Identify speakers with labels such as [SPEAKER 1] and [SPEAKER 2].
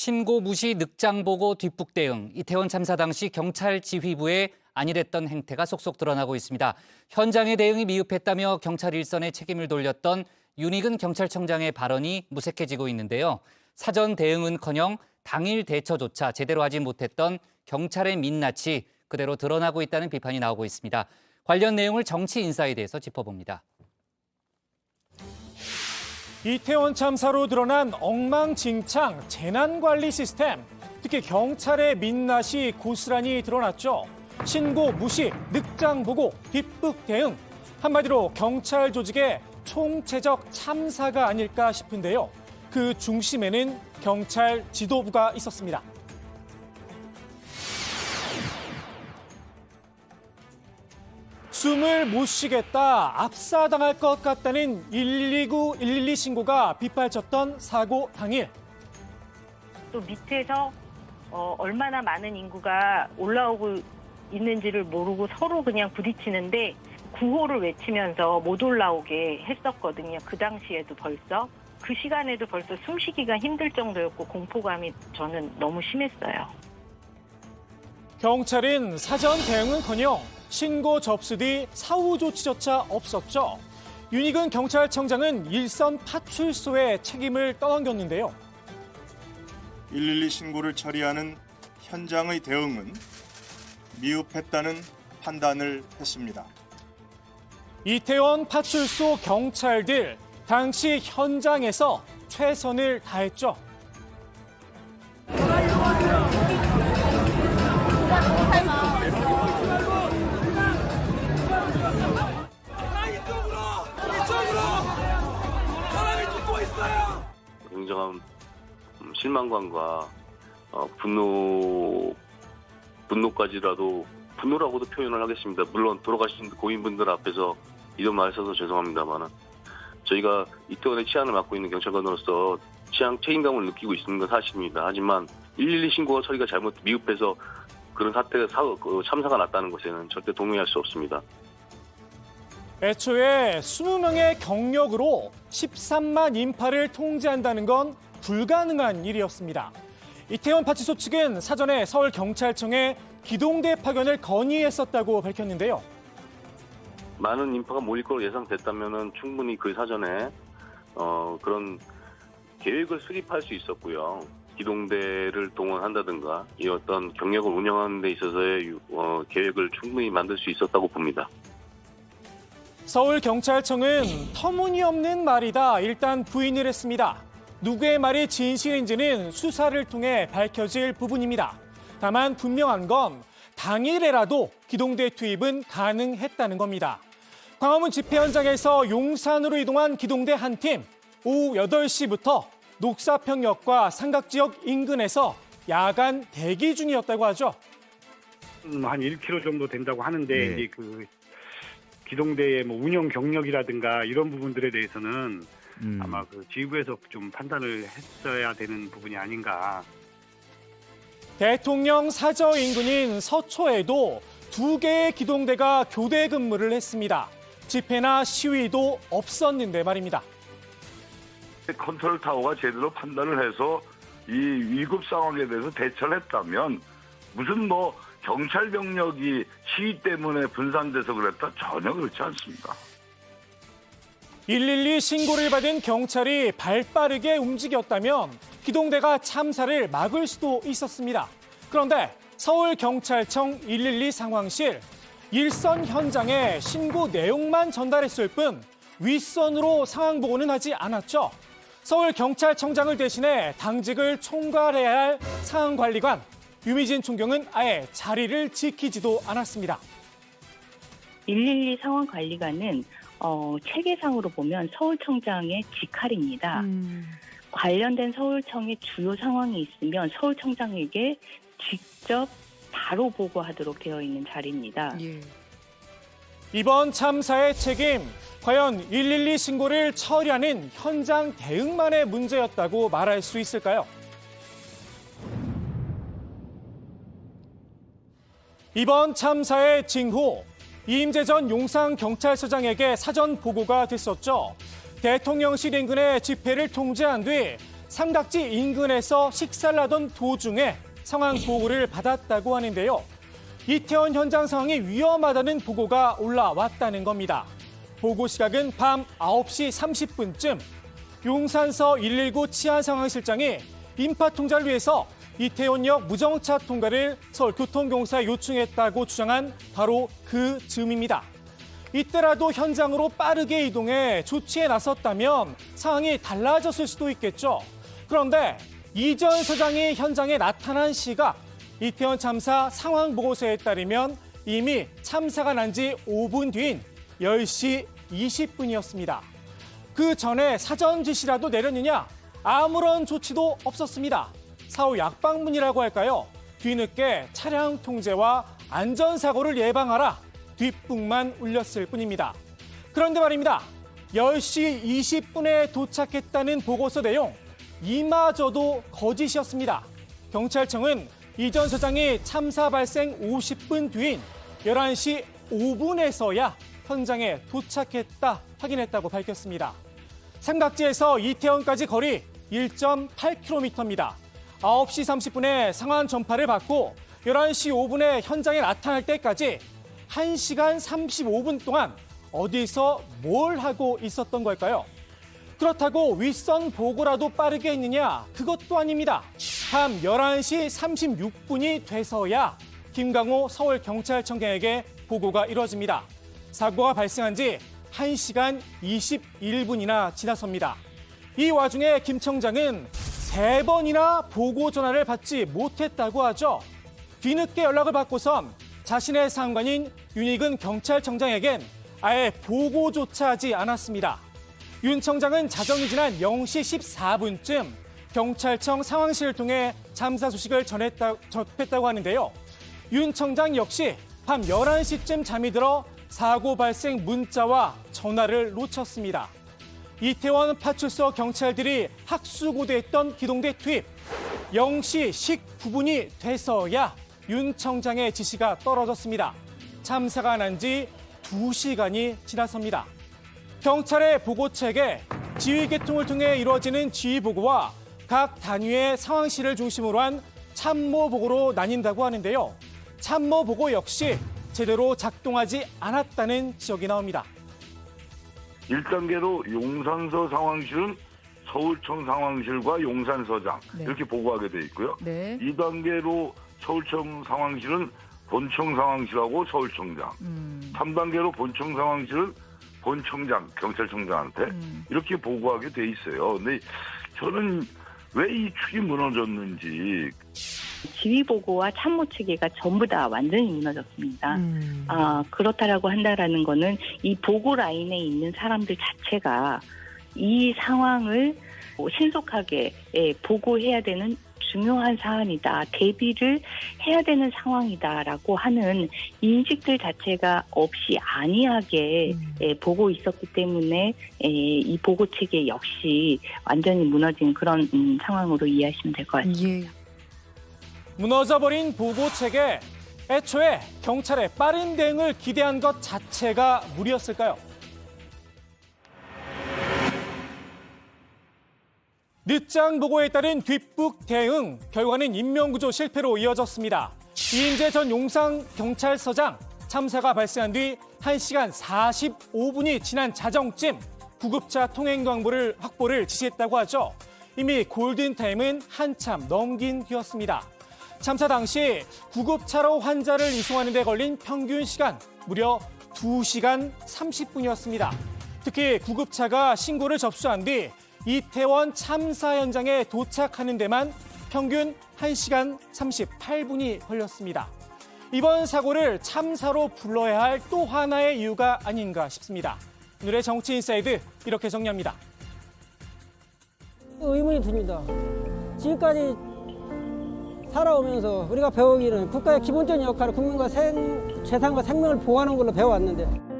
[SPEAKER 1] 신고 무시 늑장 보고 뒷북 대응, 이태원 참사 당시 경찰 지휘부의 안일했던 행태가 속속 드러나고 있습니다. 현장의 대응이 미흡했다며 경찰 일선에 책임을 돌렸던 윤익은 경찰청장의 발언이 무색해지고 있는데요. 사전 대응은커녕 당일 대처조차 제대로 하지 못했던 경찰의 민낯이 그대로 드러나고 있다는 비판이 나오고 있습니다. 관련 내용을 정치인사이드에서 짚어봅니다.
[SPEAKER 2] 이태원 참사로 드러난 엉망진창 재난관리 시스템, 특히 경찰의 민낯이 고스란히 드러났죠. 신고 무시, 늑장 보고, 뒷북 대응. 한마디로 경찰 조직의 총체적 참사가 아닐까 싶은데요. 그 중심에는 경찰 지도부가 있었습니다. 숨을 못 쉬겠다, 압사당할 것 같다는 119, 112 신고가 빗발쳤던 사고 당일.
[SPEAKER 3] 또 밑에서 얼마나 많은 인구가 올라오고 있는지를 모르고 서로 그냥 부딪히는데 구호를 외치면서 못 올라오게 했었거든요. 그 당시에도 벌써. 그 시간에도 벌써 숨쉬기가 힘들 정도였고 공포감이 저는 너무 심했어요.
[SPEAKER 2] 경찰은 사전 대응은커녕 신고 접수 뒤 사후 조치조차 없었죠. 윤익은 경찰청장은 일선 파출소에 책임을 떠넘겼는데요.
[SPEAKER 4] 112 신고를 처리하는 현장의 대응은 미흡했다는 판단을 했습니다.
[SPEAKER 2] 이태원 파출소 경찰들 당시 현장에서 최선을 다했죠.
[SPEAKER 5] 굉장한 실망감과 분노까지라도 분노라고도 표현을 하겠습니다. 물론 돌아가신 고인분들 앞에서 이런 말 써서 죄송합니다만 저희가 이태원의 치안을 맡고 있는 경찰관으로서 치안 책임감을 느끼고 있는 건 사실입니다. 하지만 112 신고가 처리가 미흡해서 그런 참사가 났다는 것에는 절대 동의할 수 없습니다.
[SPEAKER 2] 애초에 20명의 경력으로 13만 인파를 통제한다는 건 불가능한 일이었습니다. 이태원 파출소 측은 사전에 서울경찰청에 기동대 파견을 건의했었다고 밝혔는데요.
[SPEAKER 5] 많은 인파가 몰릴 걸로 예상됐다면 충분히 그 사전에 그런 계획을 수립할 수 있었고요. 기동대를 동원한다든가 이 어떤 경력을 운영하는 데 있어서의 계획을 충분히 만들 수 있었다고 봅니다.
[SPEAKER 2] 서울경찰청은 터무니없는 말이다 일단 부인을 했습니다. 누구의 말이 진실인지는 수사를 통해 밝혀질 부분입니다. 다만 분명한 건 당일에라도 기동대 투입은 가능했다는 겁니다. 광화문 집회 현장에서 용산으로 이동한 기동대 한 팀, 오후 8시부터 녹사평역과 삼각지역 인근에서 야간 대기 중이었다고 하죠.
[SPEAKER 6] 한 1km 정도 된다고 하는데
[SPEAKER 7] 네.
[SPEAKER 6] 이제 그 기동대의 운영 경력이라든가 이런 부분들에 대해서는 아마 그 지휘부에서 좀 판단을 했어야 되는 부분이 아닌가.
[SPEAKER 2] 대통령 사저 인근인 서초에도 2개의 기동대가 교대 근무를 했습니다. 집회나 시위도 없었는데 말입니다.
[SPEAKER 7] 컨트롤 타워가 제대로 판단을 해서 이 위급 상황에 대해서 대처를 했다면 무슨 경찰 병력이 시위 때문에 분산돼서 그랬다? 전혀 그렇지 않습니다.
[SPEAKER 2] 112 신고를 받은 경찰이 발빠르게 움직였다면 기동대가 참사를 막을 수도 있었습니다. 그런데 서울경찰청 112 상황실 일선 현장에 신고 내용만 전달했을 뿐 윗선으로 상황 보고는 하지 않았죠. 서울경찰청장을 대신해 당직을 총괄해야 할 상황관리관 유미진 총경은 아예 자리를 지키지도 않았습니다.
[SPEAKER 3] 112 상황관리관은 체계상으로 보면 서울청장의 직할입니다. 관련된 서울청의 주요 상황이 있으면 서울청장에게 직접 바로 보고하도록 되어 있는 자리입니다.
[SPEAKER 8] 예.
[SPEAKER 2] 이번 참사의 책임, 과연 112 신고를 처리하는 현장 대응만의 문제였다고 말할 수 있을까요? 이번 참사의 징후, 이임재 전 용산경찰서장에게 사전 보고가 됐었죠. 대통령실 인근의 집회를 통제한 뒤 삼각지 인근에서 식사를 하던 도중에 상황 보고를 받았다고 하는데요. 이태원 현장 상황이 위험하다는 보고가 올라왔다는 겁니다. 보고 시각은 밤 9시 30분쯤 용산서 119 치안상황실장이 인파 통제를 위해서 이태원역 무정차 통과를 서울교통공사에 요청했다고 주장한 바로 그 즈음입니다. 이때라도 현장으로 빠르게 이동해 조치에 나섰다면 상황이 달라졌을 수도 있겠죠. 그런데 이 전 서장이 현장에 나타난 시각, 이태원 참사 상황 보고서에 따르면 이미 참사가 난 지 5분 뒤인 10시 20분이었습니다. 그 전에 사전 지시라도 내렸느냐? 아무런 조치도 없었습니다. 사후 약방문이라고 할까요? 뒤늦게 차량 통제와 안전사고를 예방하라. 뒷북만 울렸을 뿐입니다. 그런데 말입니다. 10시 20분에 도착했다는 보고서 내용, 이마저도 거짓이었습니다. 경찰청은 이 전 서장이 참사 발생 50분 뒤인 11시 5분에서야 현장에 도착했다 확인했다고 밝혔습니다. 삼각지에서 이태원까지 거리 1.8km입니다. 9시 30분에 상황 전파를 받고 11시 5분에 현장에 나타날 때까지 1시간 35분 동안 어디서 뭘 하고 있었던 걸까요? 그렇다고 윗선 보고라도 빠르게 했느냐? 그것도 아닙니다. 밤 11시 36분이 돼서야 김강호 서울경찰청장에게 보고가 이뤄집니다. 사고가 발생한 지 1시간 21분이나 지나섭니다. 이 와중에 김 청장은 3번이나 보고 전화를 받지 못했다고 하죠. 뒤늦게 연락을 받고선 자신의 상관인 윤익은 경찰청장에겐 아예 보고조차 하지 않았습니다. 윤 청장은 자정이 지난 0시 14분쯤 경찰청 상황실을 통해 참사 소식을 접했다고 하는데요. 윤 청장 역시 밤 11시쯤 잠이 들어 사고 발생 문자와 전화를 놓쳤습니다. 이태원 파출소 경찰들이 학수고대했던 기동대 투입. 0시 19분이 돼서야 윤 청장의 지시가 떨어졌습니다. 참사가 난 지 2시간이 지나섭니다. 경찰의 보고체계, 지휘계통을 통해 이루어지는 지휘보고와 각 단위의 상황실을 중심으로 한 참모보고로 나뉜다고 하는데요. 참모보고 역시 제대로 작동하지 않았다는 지적이 나옵니다.
[SPEAKER 7] 1단계로 용산서 상황실은 서울청 상황실과 용산서장 이렇게 보고하게 돼 있고요. 2단계로 서울청 상황실은 본청 상황실하고 서울청장, 3단계로 본청 상황실은 본청장, 경찰청장한테 이렇게 보고하게 돼 있어요. 근데 저는 왜 이 축이 무너졌는지.
[SPEAKER 3] 지휘보고와 참모 체계가 전부 다 완전히 무너졌습니다. 그렇다라고 한다라는 거는 이 보고 라인에 있는 사람들 자체가 이 상황을 신속하게 보고해야 되는 중요한 사안이다. 대비를 해야 되는 상황이다라고 하는 인식들 자체가 없이 안이하게 보고 있었기 때문에 이 보고 체계 역시 완전히 무너진 그런 상황으로 이해하시면 될 것 같습니다.
[SPEAKER 2] 무너져버린 보고체계, 애초에 경찰의 빠른 대응을 기대한 것 자체가 무리였을까요? 늦장 보고에 따른 뒷북 대응, 결과는 인명구조 실패로 이어졌습니다. 이인재 전 용산경찰서장, 참사가 발생한 뒤 1시간 45분이 지난 자정쯤 구급차 통행 정보를 확보를 지시했다고 하죠. 이미 골든타임은 한참 넘긴 뒤였습니다. 참사 당시 구급차로 환자를 이송하는 데 걸린 평균 시간 무려 2시간 30분이었습니다. 특히 구급차가 신고를 접수한 뒤 이태원 참사 현장에 도착하는 데만 평균 1시간 38분이 걸렸습니다. 이번 사고를 참사로 불러야 할 또 하나의 이유가 아닌가 싶습니다. 오늘의 정치인사이드 이렇게 정리합니다.
[SPEAKER 8] 의문이 듭니다. 지금까지 살아오면서 우리가 배우기는 국가의 기본적인 역할을 국민과 재산과 생명을 보호하는 걸로 배워왔는데